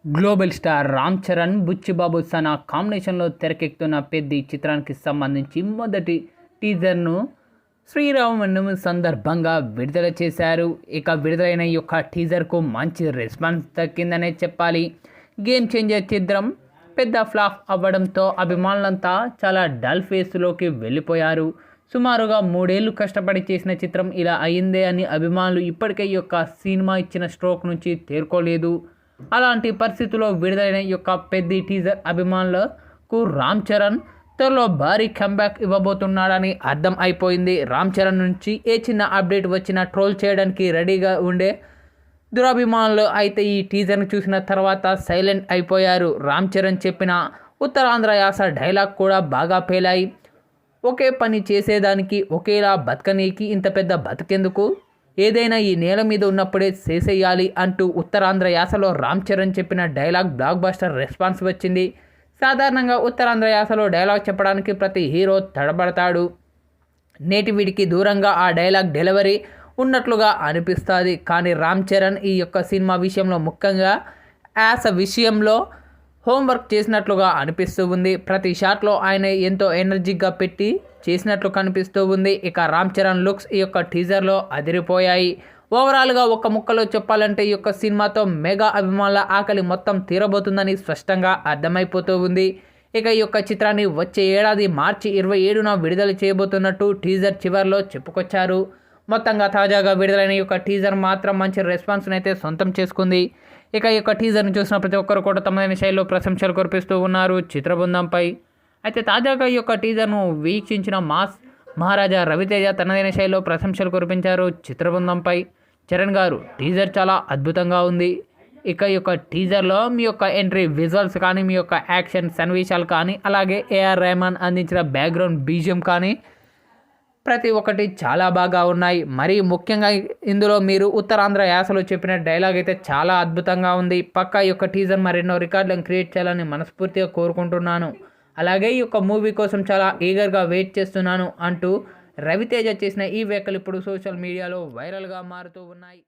Global star Ram Charan, Buchibabu Sana కాంబినేషన్లో తెరకెక్కుతున్న పెద్ది చిత్రానికి సంబంధించి మొదటి టీజర్ను శ్రీరామనవమి సందర్భంగా విడుదల చేశారు. ఇక విడుదలైన ఈ యొక్క టీజర్కు మంచి రెస్పాన్స్ దక్కిందనే చెప్పాలి. గేమ్ చేంజర్ చిత్రం పెద్ద ఫ్లాప్ అవ్వడంతో అభిమానులంతా చాలా డల్ ఫేస్లోకి వెళ్ళిపోయారు. సుమారుగా 3 ఏళ్ళు కష్టపడి చేసిన చిత్రం ఇలా అయిందే అని అభిమానులు ఇప్పటికే ఈ యొక్క సినిమా ఇచ్చిన స్ట్రోక్ నుంచి తేరుకోలేదు. అలాంటి పరిస్థితుల్లో విడుదలైన ఈ యొక్క పెద్ద టీజర్ అభిమానులకు రామ్ చరణ్ త్వరలో భారీ కంబ్యాక్ ఇవ్వబోతున్నాడని అర్థం అయిపోయింది. రామ్ చరణ్ నుంచి ఏ చిన్న అప్డేట్ వచ్చినా ట్రోల్ చేయడానికి రెడీగా ఉండే దురభిమానులు అయితే ఈ టీజర్ను చూసిన తర్వాత సైలెంట్ అయిపోయారు. రామ్ చరణ్ చెప్పిన ఉత్తరాంధ్ర యాస డైలాగ్ కూడా బాగా పేలాయి. ఒకే పని చేసేదానికి ఒకేలా బతకనీకి ఇంత పెద్ద బతికెందుకు, ఏదైనా ఈ నేల మీద ఉన్నప్పుడే చేసేయాలి అంటూ ఉత్తరాంధ్ర యాసలో రామ్ చరణ్ చెప్పిన డైలాగ్ బ్లాక్ బస్టర్ రెస్పాన్స్ వచ్చింది. సాధారణంగా ఉత్తరాంధ్ర యాసలో డైలాగ్ చెప్పడానికి ప్రతి హీరో తడబడతాడు. నేటివిడికి దూరంగా ఆ డైలాగ్ డెలివరీ ఉన్నట్లుగా అనిపిస్తుంది. కానీ రామ్ చరణ్ ఈ యొక్క సినిమా విషయంలో ముఖ్యంగా యాస విషయంలో హోంవర్క్ చేసినట్లుగా అనిపిస్తూ ఉంది. ప్రతి షాట్లో ఆయన ఎంతో ఎనర్జీగా పెట్టి చేసినట్లు కనిపిస్తూ ఉంది. ఇక రామ్ చరణ్ లుక్స్ ఈ యొక్క టీజర్లో అదిరిపోయాయి. ఓవరాల్గా ఒక ముక్కలో చెప్పాలంటే ఈ యొక్క సినిమాతో మెగా అభిమానుల ఆకలి మొత్తం తీరబోతుందని స్పష్టంగా అర్థమైపోతూ ఉంది. ఇక ఈ యొక్క చిత్రాన్ని వచ్చే ఏడాది మార్చి 27న విడుదల చేయబోతున్నట్టు టీజర్ చివరిలో చెప్పుకొచ్చారు. మొత్తంగా తాజాగా విడుదలైన ఈ యొక్క టీజర్ మాత్రం మంచి రెస్పాన్స్ని అయితే సొంతం చేసుకుంది. ఇక ఈ యొక్క టీజర్ని చూసిన ప్రతి ఒక్కరు కూడా తమదైన శైలిలో ప్రశంసలు కురిపిస్తూ ఉన్నారు చిత్ర బృందంపై. అయితే తాజాగా ఈ యొక్క టీజర్ను వీక్షించిన మాస్ మహారాజా రవితేజ తనదైన శైలిలో ప్రశంసలు కురిపించారు చిత్ర బృందంపై. చరణ్ గారు, టీజర్ చాలా అద్భుతంగా ఉంది. ఇక ఈ యొక్క టీజర్లో మీ యొక్క ఎంట్రీ విజువల్స్ కానీ, మీ యొక్క యాక్షన్ సన్నివేశాలు కానీ, అలాగే ఏఆర్ రెహమాన్ అందించిన బ్యాక్గ్రౌండ్ బీజిఎం కానీ ప్రతి ఒక్కటి చాలా బాగా ఉన్నాయి. మరీ ముఖ్యంగా ఇందులో మీరు ఉత్తరాంధ్ర యాసలో చెప్పిన డైలాగ్ అయితే చాలా అద్భుతంగా ఉంది. పక్కా ఈ యొక్క టీజర్ మరెన్నో రికార్డులను క్రియేట్ చేయాలని మనస్ఫూర్తిగా కోరుకుంటున్నాను. అలాగే ఈ యొక్క మూవీ కోసం చాలా ఈగర్గా వెయిట్ చేస్తున్నాను అంటూ రవితేజ చేసిన ఈ వ్యాఖ్యలు ఇప్పుడు సోషల్ మీడియాలో వైరల్గా మారుతూ ఉన్నాయి.